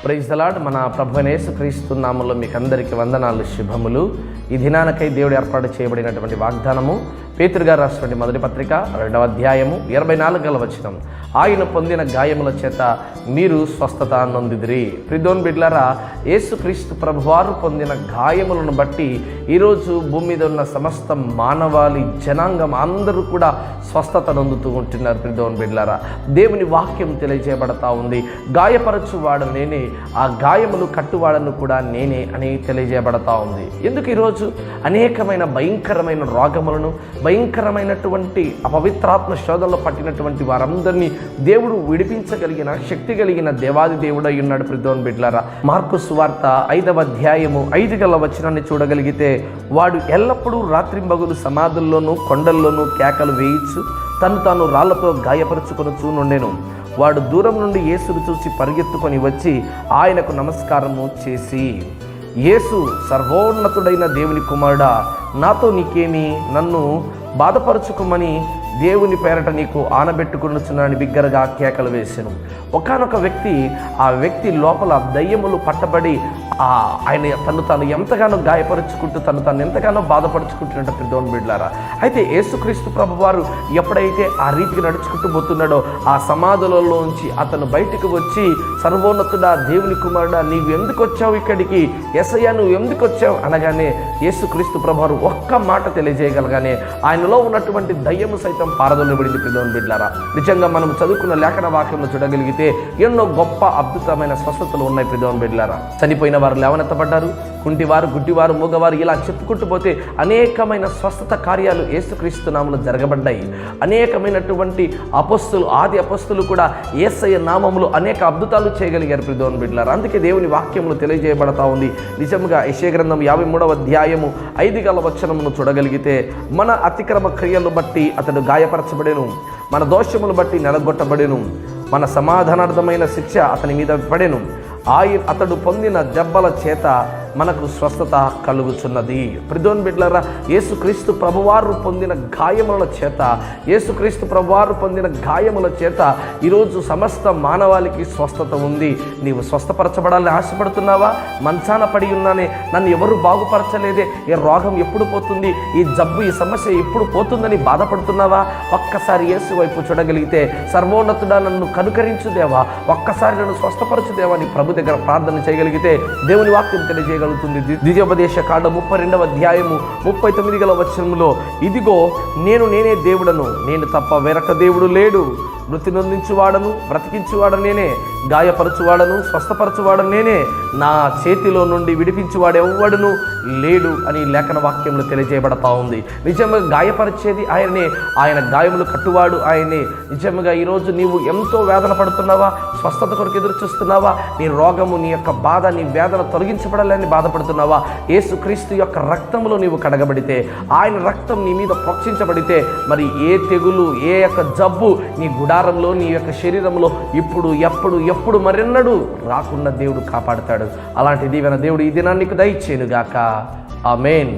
Praise the lord. మన ప్రభువైన యేసుక్రీస్తు నామములో మీకు అందరికీ వందనాలు, శుభములు. ఈ దినానికై దేవుడు ఏర్పాటు చేయబడినటువంటి వాగ్దానము పేతురు గారు రాసినటువంటి మొదటి పత్రిక 2వ అధ్యాయము 24వ వచనం. ఆయన పొందిన గాయముల చేత మీరు స్వస్థత నొందిదిరి. ప్రియమైన బిడ్డలారా, యేసుక్రీస్తు ప్రభువారు పొందిన గాయములను బట్టి ఈరోజు భూమి మీద ఉన్న సమస్త మానవాళి జనాంగం అందరూ కూడా స్వస్థత నొందుతూ ఉంటున్నారు. ప్రియమైన బిడ్డలారా, దేవుని వాక్యం తెలియజేయబడతా ఉంది. గాయపరచువాడు నేనే, ఆ గాయములు కట్టువాడను కూడా నేనే అని తెలియజేయబడతా ఉంది. ఎందుకు ఈరోజు అనేకమైన భయంకరమైన రోగములను, భయంకరమైనటువంటి అపవిత్రాత్మ శోధనలో పట్టినటువంటి వారందరినీ దేవుడు విడిపించగలిగిన శక్తి కలిగిన దేవాది దేవుడై ఉన్నాడు. ప్రియమైన బిడ్డలారా, మార్కు సువార్త 5వ అధ్యాయము 5వ వచనాన్ని చూడగలిగితే, వాడు ఎల్లప్పుడూ రాత్రింబగలు సమాధుల్లోనూ కొండల్లోనూ కేకలు వేయించు తను తాను రాళ్లతో గాయపరుచుకొనుచూ నుండెను. వాడు దూరం నుండి యేసును చూసి పరిగెత్తుకొని వచ్చి ఆయనకు నమస్కారము చేసి, యేసు, సర్వోన్నతుడైన దేవుని కుమారుడా, నాతో నీకేమి, నన్ను బాధపరచుకోమని దేవుని పేరట నీకు ఆనబెట్టుకునుచున్నానని బిగ్గరగా కేకలు వేసెను. ఒకానొక వ్యక్తి, ఆ వ్యక్తి లోపల దయ్యములు పట్టబడి ఆయన తాను ఎంతగానో గాయపరుచుకుంటూ తాను ఎంతగానో బాధపరుచుకుంటున్నట్టు ప్రియమైన బిడ్డలారా. అయితే యేసుక్రీస్తు ప్రభువారు ఎప్పుడైతే ఆ రీతికి నడుచుకుంటూ పోతున్నాడో, ఆ సమాధులలోంచి అతను బయటకు వచ్చి, సర్వోన్నతుడా, దేవుని కుమారుడా, నీవు ఎందుకు వచ్చావు ఇక్కడికి, యేసయ్యా నువ్వు ఎందుకు వచ్చావు అనగానే యేసుక్రీస్తు ప్రభువారు ఒక్క మాట తెలియజేయగలగానే ఆయనలో ఉన్నటువంటి దయ్యము సైతం పారదొలబడింది. ప్రియమైన బిడ్డలారా, నిజంగా మనం చదువుకున్న లేఖన వాక్యంలో చూడగలిగితే ఎన్నో గొప్ప అద్భుతమైన స్వస్థతలు ఉన్నాయి. ప్రియమైన బిడ్డలారా, చనిపోయిన వారు లేవనెత్తబడ్డారు, కుంటివారు, గుడ్డివారు, మూగవారు, ఇలా చెప్పుకుంటూ పోతే అనేకమైన స్వస్థత కార్యాలు యేసుక్రీస్తు నామములో జరగబడ్డాయి. అనేకమైనటువంటి అపొస్తలులు, ఆది అపొస్తలులు కూడా యేసయ్య నామములో అనేక అద్భుతాలు చేయగలిగారు. ప్రియమైన బిడ్డలారా, అందుకే దేవుని వాక్యములు తెలియజేయబడతా ఉంది. నిజంగా యెషయా గ్రంథం 53వ అధ్యాయము 5వ వచనమును చూడగలిగితే, మన అతిక్రమ క్రియలను బట్టి అతడు గాయపరచబడెను, మన దోషములు బట్టి నలగొట్టబడెను, మన సమాధానార్థమైన శిక్ష అతని మీద పడెను, అతడు పొందిన దెబ్బల చేత మనకు స్వస్థత కలుగుచున్నది. ప్రియమైన బిడ్డలారా, యేసుక్రీస్తు ప్రభువారు పొందిన గాయముల చేత, యేసుక్రీస్తు ప్రభువారు పొందిన గాయముల చేత ఈరోజు సమస్త మానవాళికి స్వస్థత ఉంది. నీవు స్వస్థపరచబడాలని ఆశపడుతున్నావా? మంచాన పడి ఉన్నానే, నన్ను ఎవరు బాగుపరచలేదే, ఈ రోగం ఎప్పుడు పోతుంది, ఈ జబ్బు, ఈ సమస్య ఎప్పుడు పోతుందని బాధపడుతున్నావా? ఒక్కసారి యేసు వైపు చూడగలిగితే, సర్వోన్నతుడా నన్ను కనుకరించు దేవా, ఒక్కసారి నన్ను స్వస్థపరచు దేవా అని ప్రభు దగ్గర ప్రార్థన చేయగలిగితే దేవుని వాక్యం తెలియజేయగలుగుతుంది. ద్వితీయోపదేశ కాండం 32వ అధ్యాయము 39వ వచనములో, ఇదిగో నేనే దేవుడను, నేను తప్ప వేరొక దేవుడు లేడు, మృతి నొందించువాడను, బ్రతికించువాడను నేనే, గాయపరచువాడను, స్వస్థపరచువాడను నేనే, నా చేతిలో నుండి విడిపించువాడెవ్వడును లేడు అని లేఖన వాక్యంలో తెలియజేయబడతా ఉంది. నిజంగా గాయపరిచేది ఆయనే, ఆయన గాయములు కట్టువాడు ఆయనే. నిజంగా ఈరోజు నీవు ఎంతో వేదన పడుతున్నావా? స్వస్థత కొరకు ఎదురు చూస్తున్నావా? నీ రోగము, నీ యొక్క బాధ, నీ వేదన తొలగించబడాలని బాధపడుతున్నావా? యేసుక్రీస్తు యొక్క రక్తములో నీవు కడగబడితే, ఆయన రక్తం నీ మీద ప్రోక్షించబడితే, మరి ఏ తెగులు, ఏ యొక్క జబ్బు నీ గుడారంలో, నీ యొక్క శరీరంలో ఇప్పుడు ఎప్పుడు మరెన్నడూ రాకుండా దేవుడు కాపాడుతాడు. అలాంటి దీవెన దేవుడు ఈ దినాన్ని నీకు దయచేయునుగాక. ఆమేన్.